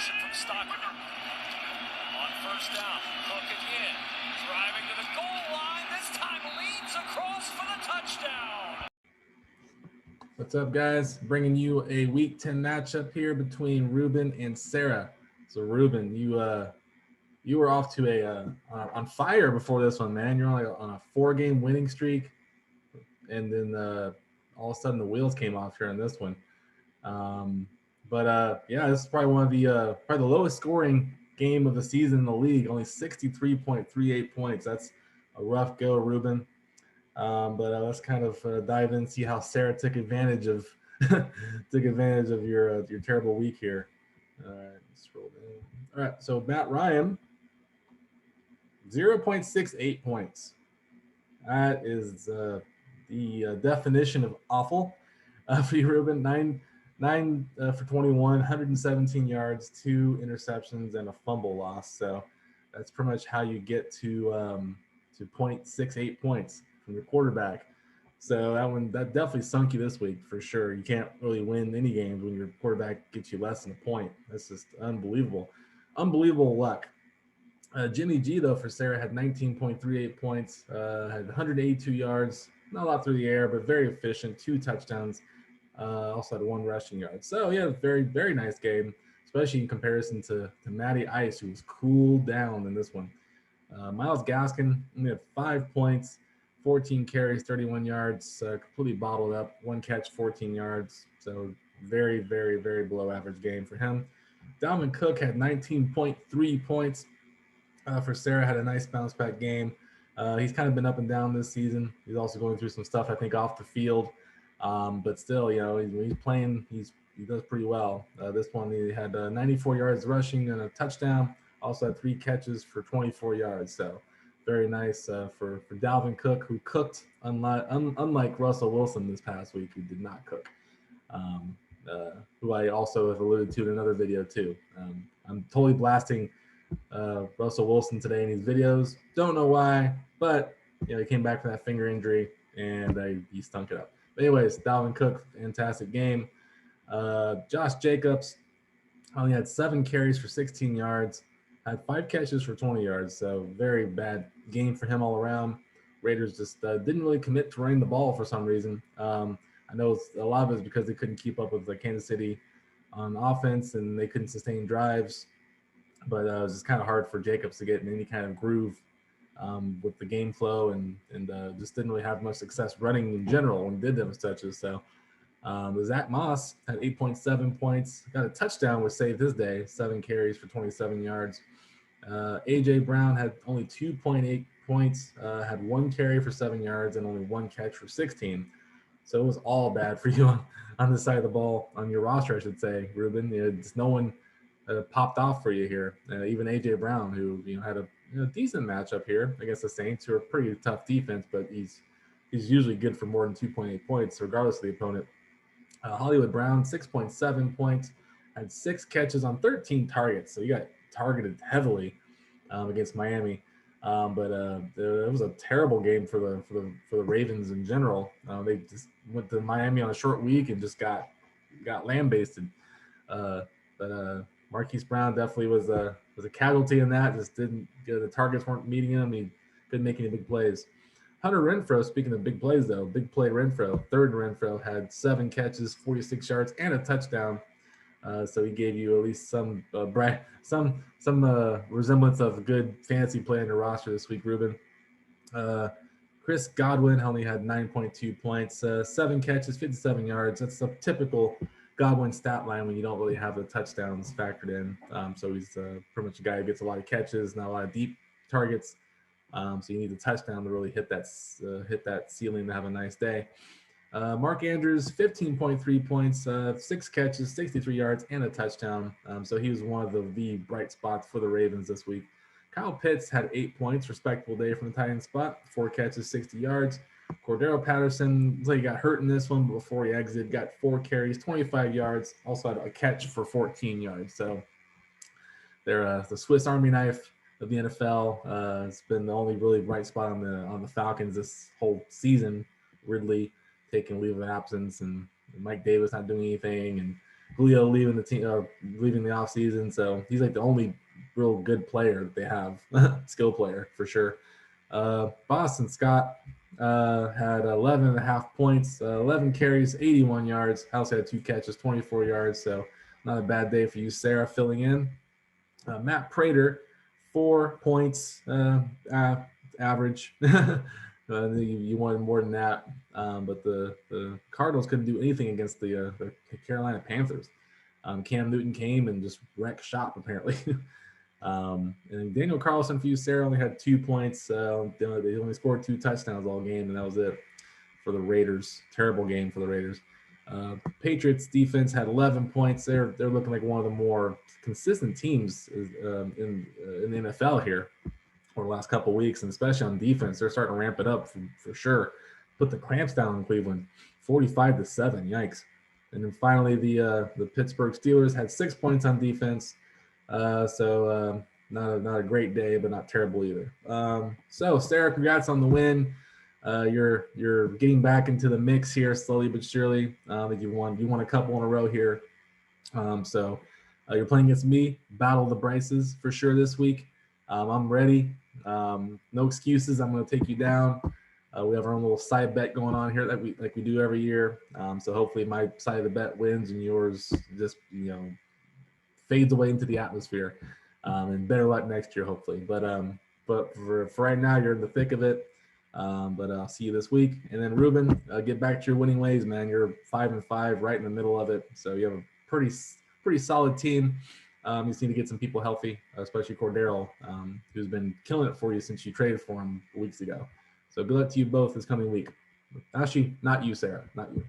action from Stockton. On first down, Cook again, driving to the goal line. This time leads across for the touchdown. What's up, guys? Bringing you a Week 10 matchup here between Reuben and Sara. So, Reuben, you were off to a on fire before this one, man. You're on a 4-game winning streak, and then all of a sudden the wheels came off here on this one. Yeah, this is probably one of the probably the lowest scoring game of the season in the league. Only 63.38 points. That's a rough go, Reuben. Let's kind of dive in and see how Sara took advantage of your terrible week here. All right, scroll down. All right, so Matt Ryan, 0.68 points. That is the definition of awful for you, Reuben. Nine for 21, 117 yards, 2 interceptions, and a fumble loss. So that's pretty much how you get to 0.68 points from your quarterback. So that definitely sunk you this week for sure. You can't really win any games when your quarterback gets you less than a point. That's just unbelievable. Unbelievable luck. Jimmy G, though, for Sara had 19.38 points, had 182 yards, not a lot through the air, but very efficient, 2 touchdowns, also had 1 rushing yard. So, yeah, very, very nice game, especially in comparison to Matty Ice, who was cooled down in this one. Myles Gaskin only had 5 points, 14 carries, 31 yards, completely bottled up, 1 catch, 14 yards. So very, very, very below average game for him. Dalvin Cook had 19.3 points. For Sara, had a nice bounce back game. He's kind of been up and down this season. He's also going through some stuff, I think, off the field. But still, when he's playing, he does pretty well. This one, he had 94 yards rushing and a touchdown. Also had 3 catches for 24 yards. So very nice for Dalvin Cook, who cooked, unlike Russell Wilson this past week, who did not cook. Who I also have alluded to in another video too. I'm totally blasting Russell Wilson today in these videos. Don't know why, but he came back from that finger injury and he stunk it up. But anyways, Dalvin Cook, fantastic game. Josh Jacobs only had 7 carries for 16 yards, had 5 catches for 20 yards. So very bad game for him all around. Raiders just didn't really commit to running the ball for some reason. I know a lot of it is because they couldn't keep up with Kansas City on offense and they couldn't sustain drives. But it was just kind of hard for Jacobs to get in any kind of groove with the game flow and just didn't really have much success running in general when he did those touches. So Zach Moss had 8.7 points, got a touchdown, which saved his day, 7 carries for 27 yards. A.J. Brown had only 2.8 points, had 1 carry for 7 yards and only 1 catch for 16. So it was all bad for you on this side of the ball, on your roster, I should say, Reuben. Just no one popped off for you here. Even A.J. Brown, who had a decent matchup here against the Saints, who are a pretty tough defense, but he's usually good for more than 2.8 points, regardless of the opponent. Hollywood Brown, 6.7 points, had 6 catches on 13 targets. So you got targeted heavily against Miami. It was a terrible game for the Ravens in general. They just went to Miami on a short week and just got lambasted. Marquise Brown definitely was a casualty in that. Just didn't the targets weren't meeting him. He couldn't make any big plays. Hunter Renfrow, speaking of big plays though, big play Renfrow. Third Renfrow had 7 catches, 46 yards, and a touchdown. So he gave you at least some resemblance of good fantasy play on your roster this week, Reuben. Chris Godwin only had 9.2 points, 7 catches, 57 yards. That's a typical Godwin stat line when you don't really have the touchdowns factored in. So he's pretty much a guy who gets a lot of catches, not a lot of deep targets. So you need a touchdown to really hit that ceiling to have a nice day. Mark Andrews, 15.3 points, 6 catches, 63 yards, and a touchdown. So he was one of the bright spots for the Ravens this week. Kyle Pitts had 8 points, respectable day from the Titans spot, 4 catches, 60 yards. Cordero Patterson, looks like he got hurt in this one, but before he exited, got 4 carries, 25 yards, also had a catch for 14 yards. So they're the Swiss Army knife of the NFL. It's been the only really bright spot on the Falcons this whole season. Ridley taking leave of absence, and Mike Davis not doing anything, and Julio leaving the team, leaving the offseason. So he's like the only real good player that they have, skill player for sure. Boston Scott had 11.5 points, 11 carries, 81 yards. House had 2 catches, 24 yards. So not a bad day for you, Sara, filling in. Matt Prater, 4 points, average. You wanted more than that, but the Cardinals couldn't do anything against the Carolina Panthers. Cam Newton came and just wrecked shop apparently. And Daniel Carlson for you, Sara, only had 2 points. They only scored 2 touchdowns all game, and that was it for the Raiders. Terrible game for the Raiders. Patriots defense had 11 points. They're looking like one of the more consistent teams in the NFL here for the last couple of weeks, and especially on defense, they're starting to ramp it up for sure. Put the clamps down in Cleveland, 45-7. Yikes! And then finally, the Pittsburgh Steelers had 6 points on defense. So not a great day, but not terrible either. So Sara, congrats on the win. You're getting back into the mix here slowly but surely. You won a couple in a row here. So you're playing against me. Battle the Bryces for sure this week. I'm ready. No excuses. I'm going to take you down. We have our own little side bet going on here that we do every year. So hopefully my side of the bet wins and yours just fades away into the atmosphere. And better luck next year, hopefully. But for right now, you're in the thick of it. But I'll see you this week. And then Reuben, get back to your winning ways, man. You're 5-5, right in the middle of it. So you have a pretty solid team. You just need to get some people healthy, especially Cordero, who's been killing it for you since you traded for him weeks ago. So good luck to you both this coming week. Actually, not you, Sara, not you.